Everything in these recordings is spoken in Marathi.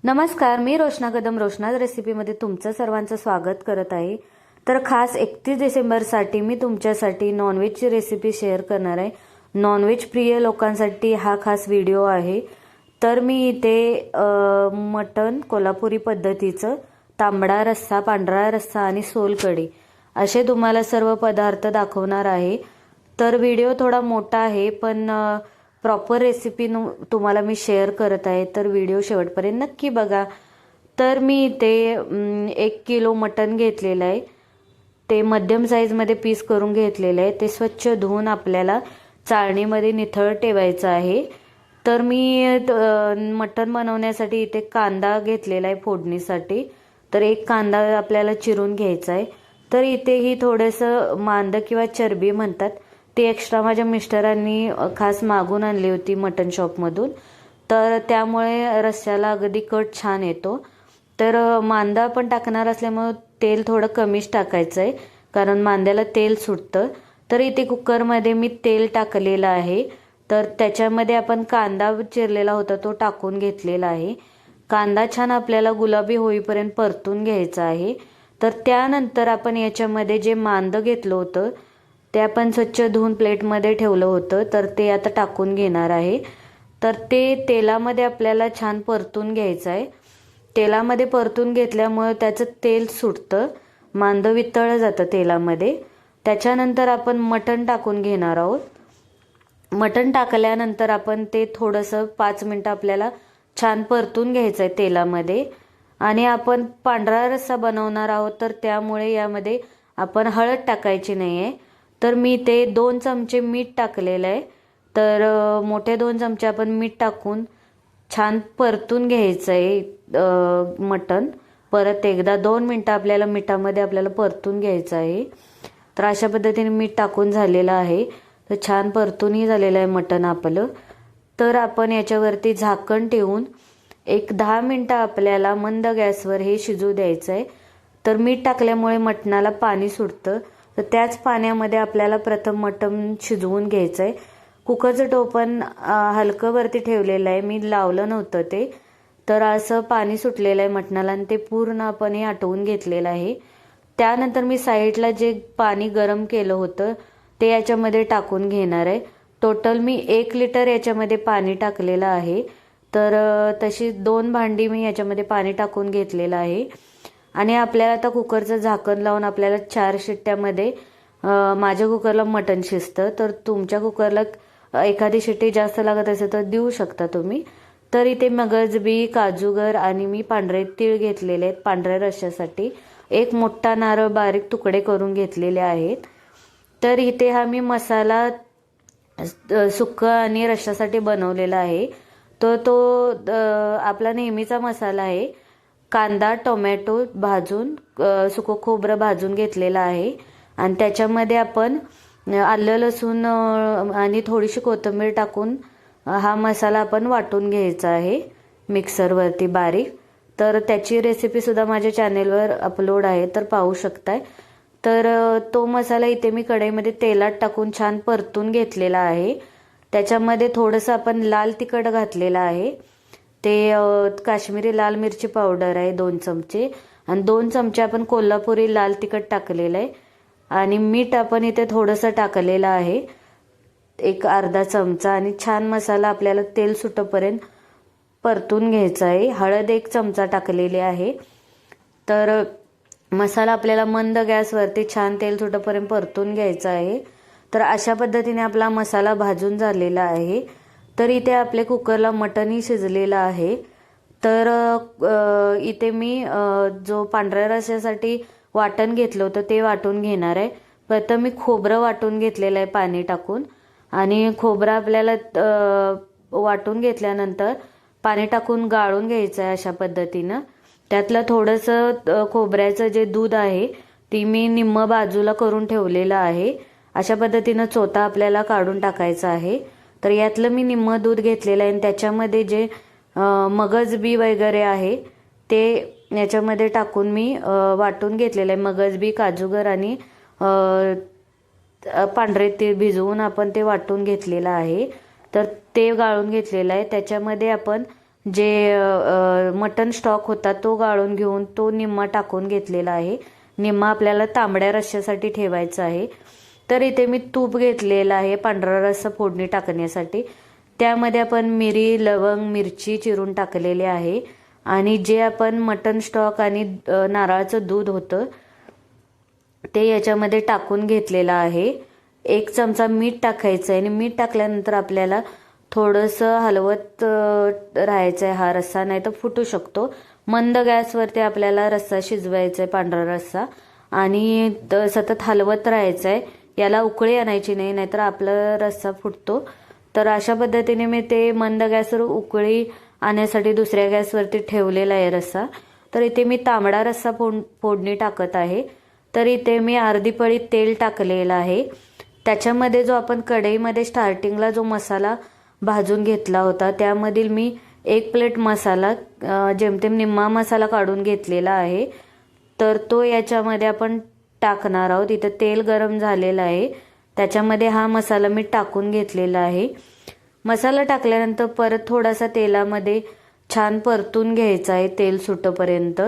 नमस्कार, मी रोशना कदम रोशनाज रेसिपीमध्ये तुमचं सर्वांचं स्वागत करत आहे। तर खास 31 डिसेंबरसाठी मी तुमच्यासाठी नॉनव्हेजची रेसिपी शेअर करणार आहे। नॉनव्हेज प्रिय लोकांसाठी हा खास व्हिडिओ आहे। तर मी इथे मटण कोल्हापुरी पद्धतीचं तांबडा रस्सा, पांढरा रस्सा आणि सोलकढी असे तुम्हाला सर्व पदार्थ दाखवणार आहे। तर व्हिडिओ थोडा मोठा आहे पण प्रॉपर रेसिपी तुम्हाला मी शेअर करत आहे, तर व्हिडिओ शेवटपर्यंत नक्की बघा। तर मी इथे 1 किलो मटण घेतलेलं आहे। ते मध्यम साईजमध्ये पीस करून घेतलेलं आहे। ते स्वच्छ धुवून आपल्याला चाळणीमध्ये निथळ ठेवायचं आहे। तर मी मटण बनवण्यासाठी इथे कांदा घेतलेला आहे फोडणीसाठी। तर एक कांदा आपल्याला चिरून घ्यायचा आहे। तर इथे ही थोडंसं मांद किंवा चरबी म्हणतात, ती एक्स्ट्रा माझ्या मिस्टरांनी खास मागून आणली होती मटन शॉपमधून। तर त्यामुळे रस्स्याला अगदी कट छान येतो। तर मांदा आपण टाकणार असल्यामुळे तेल थोडं कमीच टाकायचं आहे, कारण मांद्याला तेल सुटतं। तर इथे कुकरमध्ये मी तेल टाकलेलं आहे। तर त्याच्यामध्ये आपण कांदा चिरलेला होता तो टाकून घेतलेला आहे। कांदा छान आपल्याला गुलाबी होईपर्यंत परतून घ्यायचा आहे। तर त्यानंतर आपण याच्यामध्ये जे मांद घेतलं होतं ते आपण स्वच्छ धुवून प्लेटमध्ये ठेवलं होतं, तर ते आता टाकून घेणार आहे। तर ते तेलामध्ये आपल्याला छान परतून घ्यायचं आहे। तेलामध्ये परतून घेतल्यामुळे त्याचं तेल सुटतं, मांद वितळलं जातं तेलामध्ये। त्याच्यानंतर आपण मटण टाकून घेणार आहोत। मटण टाकल्यानंतर आपण ते थोडंसं 5 मिनिटं आपल्याला छान परतून घ्यायचं आहे तेलामध्ये। आणि आपण पांढरा रस्सा बनवणार आहोत, तर त्यामुळे यामध्ये आपण हळद टाकायची नाही आहे। तर मी ते 2 चमचे मीठ टाकलेलं आहे। तर मोठे 2 चमचे आपण मीठ टाकून छान परतून घ्यायचं आहे मटण। परत एकदा 2 मिनिटं आपल्याला मिठामध्ये परतून घ्यायचं आहे। तर अशा पद्धतीने मीठ टाकून झालेलं आहे। तर छान परतूनही झालेलं आहे मटण आपलं। तर आपण याच्यावरती झाकण ठेवून एक 10 मिनिटं आपल्याला मंद गॅसवर हे शिजू द्यायचं आहे। तर मीठ टाकल्यामुळे मटणाला पाणी सुटतं, तर त्याच पाण्यामध्ये आपल्याला प्रथम मटण शिजवून घ्यायचं आहे। कुकरचं टोपण हलकं वरती ठेवलेलं आहे, मी लावलं नव्हतं ते। तर असं पाणी सुटलेलं आहे मटणाला आणि ते पूर्णपणे आटवून घेतलेलं आहे। त्यानंतर मी साईडला जे पाणी गरम केलं होतं ते याच्यामध्ये टाकून घेणार आहे। टोटल मी 1 लिटर याच्यामध्ये पाणी टाकलेलं आहे। तर तशी 2 भांडी मी याच्यामध्ये पाणी टाकून घेतलेलं आहे। आणि आपल्याला आता कुकरचं झाकण लावून आपल्याला 4 शिट्ट्यामध्ये माझ्या कुकरला मटण शिजतं। तर तुमच्या कुकरला एखादी शिट्टी जास्त लागत असेल तर देऊ शकता तुम्ही। तर इथे मगजबी, काजूगर आणि मी पांढरे तीळ घेतलेले आहेत पांढऱ्या रश्श्यासाठी। एक मोठा नारळ बारीक तुकडे करून घेतलेले आहेत। तर इथे हा मी मसाला सुक्क आणि रश्श्यासाठी बनवलेला आहे। तर तो आपला नेहमीचा मसाला आहे। कांदा, टोमॅटो भाजून, सुकं खोबरं भाजून घेतलेलं आहे आणि त्याच्यामध्ये आपण आलं, लसूण आणि थोडीशी कोथिंबीर टाकून हा मसाला आपण वाटून घ्यायचा आहे मिक्सरवरती बारीक। तर त्याची रेसिपी सुद्धा माझ्या चॅनेलवर अपलोड आहे, तर पाहू शकताय। तर तो मसाला इथे मी कढईमध्ये तेलात टाकून छान परतून घेतलेला आहे। त्याच्यामध्ये थोडंसं आपण लाल तिखट घातलेलं आहे, ते काश्मीरी लाल मिरची पावडर आहे 2 चमचे आणि 2 चमचे आपण कोल्हापुरी लाल तिखट टाकलेलं आहे। आणि मीठ आपण इथे थोडंसं टाकलेलं आहे, एक अर्धा चमचा। आणि छान मसाला आपल्याला तेल सुटेपर्यंत परतून घ्यायचा आहे। हळद 1 चमचा टाकलेली आहे। तर मसाला आपल्याला मंद गॅसवरती छान तेल सुटेपर्यंत परतून घ्यायचा आहे। तर अशा पद्धतीने आपला मसाला भाजून झालेला आहे। तर इथे आपल्या कुकरला मटणही शिजलेलं आहे। तर इथे मी जो पांढऱ्या रस्स्यासाठी वाटण घेतलं होतं ते वाटून घेणार आहे। प्रथम मी खोबरं वाटून घेतलेलं आहे पाणी टाकून। आणि खोबरं आपल्याला वाटून घेतल्यानंतर पाणी टाकून गाळून घ्यायचं आहे अशा पद्धतीनं। त्यातलं थोडंसं खोबऱ्याचं जे दूध आहे ती मी निम्म बाजूला करून ठेवलेलं आहे। अशा पद्धतीनं चोथा आपल्याला काढून टाकायचा आहे। तर यातलं मी निम्म दूध घेतलेलं आहे आणि त्याच्यामध्ये जे मगजबी वगैरे आहे ते याच्यामध्ये टाकून मी वाटून घेतलेलं आहे। मगजबी, काजूगर आणि पांढरे तीळ भिजवून आपण ते वाटून घेतलेलं आहे। तर ते गाळून घेतलेलं आहे। त्याच्यामध्ये आपण जे मटन स्टॉक होता तो गाळून घेऊन तो निम्मा टाकून घेतलेला आहे. निम्मा आपल्याला तांबड्या रश्श्यासाठी ठेवायचा आहे. तर इथे मी तूप घेतलेलं आहे पांढरा रस्सा फोडणी टाकण्यासाठी. त्यामध्ये आपण मिरी, लवंग, मिरची चिरून टाकलेली आहे आणि जे आपण मटन स्टॉक आणि नारळाचं दूध होतं ते याच्यामध्ये टाकून घेतलेलं आहे. 1 चमचा मीठ टाकायचं आहे आणि मीठ टाकल्यानंतर आपल्याला थोडंसं हलवत राहायचं आहे. हा रस्सा नाही तर फुटू शकतो. मंद गॅसवरती आपल्याला रस्सा शिजवायचा आहे, पांढरा रस्सा, आणि सतत हलवत राहायचं आहे. याला उकळी आणायची नाही, नाहीतर आपला रस्सा फुटतो. तर अशा पद्धतीने मी ते मंद गॅसवर उकळी आणण्यासाठी दुसऱ्या गॅसवरती ठेवलेला आहे रस्सा. तर इथे मी तांबडा रस्सा फोडणी टाकत आहे. तर इथे मी अर्धी पळी तेल टाकलेलं आहे. त्याच्यामध्ये जो आपण कढईमध्ये स्टार्टिंगला जो मसाला भाजून घेतला होता त्यामधील मी 1 प्लेट मसाला, जेमतेम निम्मा मसाला काढून घेतलेला आहे. तर तो याच्यामध्ये आपण टाकणार आहोत. इथं तेल गरम झालेलं आहे, त्याच्यामध्ये हा मसाला मी टाकून घेतलेला आहे. मसाला टाकल्यानंतर परत थोडासा तेलामध्ये छान परतून घ्यायचा आहे, तेल सुटेपर्यंत.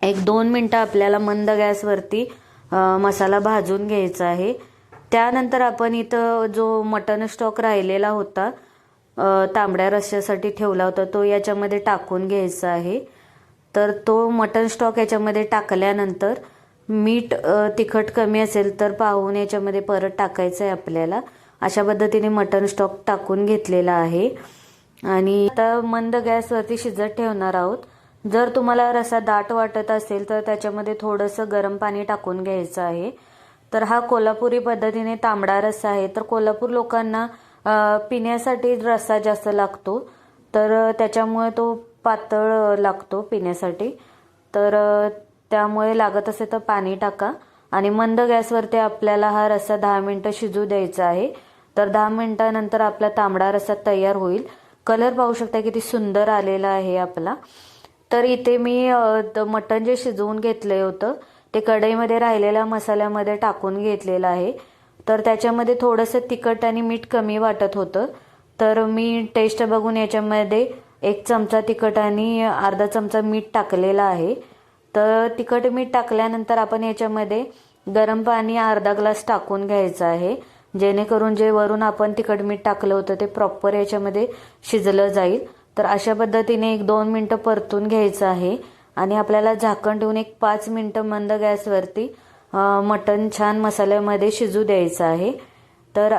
1-2 मिनटं आपल्याला मंद गॅसवरती मसाला भाजून घ्यायचा आहे. त्यानंतर आपण इथं जो मटन स्टॉक राहिलेला होता, तांबड्या रश्श्यासाठी ठेवला होता, तो याच्यामध्ये टाकून घ्यायचा आहे. तर तो मटन स्टॉक याच्यामध्ये टाकल्यानंतर मीठ तिखट कमी असेल तर पाहून याच्यामध्ये परत टाकायचं आहे आपल्याला. अशा पद्धतीने मटन स्टॉक टाकून घेतलेला आहे आणि आता मंद गॅसवरती शिजत ठेवणार आहोत. जर तुम्हाला रस्सा दाट वाटत असेल तर त्याच्यामध्ये थोडंसं गरम पाणी टाकून घ्यायचं आहे. तर हा कोल्हापुरी पद्धतीने तांबडा रस्सा आहे. तर कोल्हापूर लोकांना पिण्यासाठी रस्सा जास्त लागतो, तर त्याच्यामुळे तो पातळ लागतो पिण्यासाठी. तर त्यामुळे लागत असेल तर पाणी टाका आणि मंद गॅसवरती आपल्याला हा रस्सा 10 मिनटं शिजू द्यायचा आहे. तर 10 मिनटानंतर आपला तांबडा रस्सा तयार होईल. कलर पाहू शकता किती सुंदर आलेला आहे आपला. तर इथे मी मटण जे शिजवून घेतले होतं ते कढईमध्ये राहिलेल्या मसाल्यामध्ये टाकून घेतलेलं आहे. तर त्याच्यामध्ये थोडंसं तिखट आणि मीठ कमी वाटत होतं, तर मी टेस्ट बघून याच्यामध्ये 1 चमचा तिखट आणि अर्धा चमचा मीठ टाकलेला आहे. तर तिखट मीठ टाकल्यानंतर आपण याच्यामध्ये गरम पाणी अर्धा ग्लास टाकून घ्यायचं आहे, जेणेकरून जे वरून आपण तिखट मीठ टाकलं होतं ते प्रॉपर याच्यामध्ये शिजलं जाईल. तर अशा पद्धतीने 1-2 मिनटं परतून घ्यायचं आहे आणि आपल्याला झाकण ठेवून 5 मिनटं मंद गॅसवरती मटण छान मसाल्यामध्ये शिजू द्यायचं आहे. तर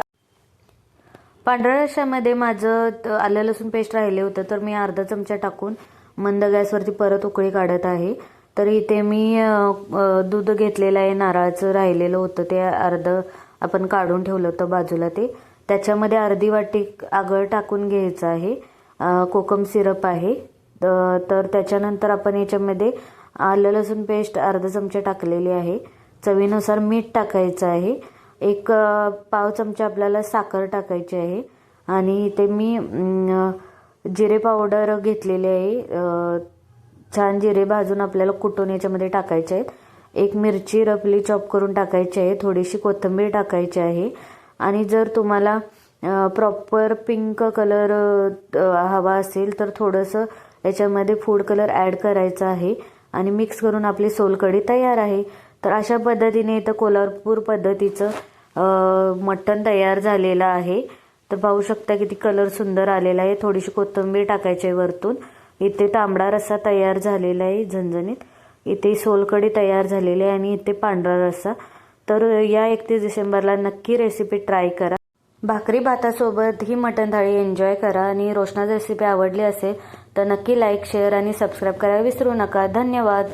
पांढऱ्या रश्श्यामध्ये माझं आलं लसूण पेस्ट राहिले होतं, तर मी अर्धा चमचा टाकून मंद गॅसवरती परत उकळी काढत आहे. तर इथे मी दूध घेतलेलं आहे, नारळाचं राहिलेलं होतं ते अर्धं आपण काढून ठेवलं होतं बाजूला. ते त्याच्यामध्ये अर्धी वाटी आगळ टाकून घ्यायचं आहे. कोकम सिरप आहे. तर त्याच्यानंतर आपण याच्यामध्ये आलं लसूण पेस्ट अर्धा चमचा टाकलेली आहे. चवीनुसार मीठ टाकायचं आहे. 1 पाव चमचा आपल्याला साखर टाकायची आहे आणि इथे मी जिरे पावडर घेतलेले आहे. छान जिरे भाजून आपल्याला कुटून याच्यामध्ये टाकायचे आहेत. 1 मिरची रफली चॉप करून टाकायची आहे. थोडीशी कोथिंबीर टाकायची आहे आणि जर तुम्हाला प्रॉपर पिंक कलर हवा असेल तर थोडंसं याच्यामध्ये फूड कलर ॲड करायचा आहे आणि मिक्स करून आपली सोलकढी तयार आहे. तर अशा पद्धतीने इथं कोल्हापूर पद्धतीचं मटण तयार झालेलं आहे. तर पाहू शकता किती कलर सुंदर आलेला आहे. थोडीशी कोथिंबीर टाकायची आहे वरतून. इथे तांबडा रस्सा तयार झालेला आहे झणझणीत. इथे सोलकढी तयार झालेली आहे आणि इथे पांढरा रस्सा. तर या 31 डिसेंबरला नक्की रेसिपी ट्राय करा. भाकरी भातासोबत ही मटण थाळी एन्जॉय करा आणि रोशनाची रेसिपी आवडली असेल तर नक्की लाईक, शेअर आणि सबस्क्राईब करायला विसरू नका. धन्यवाद.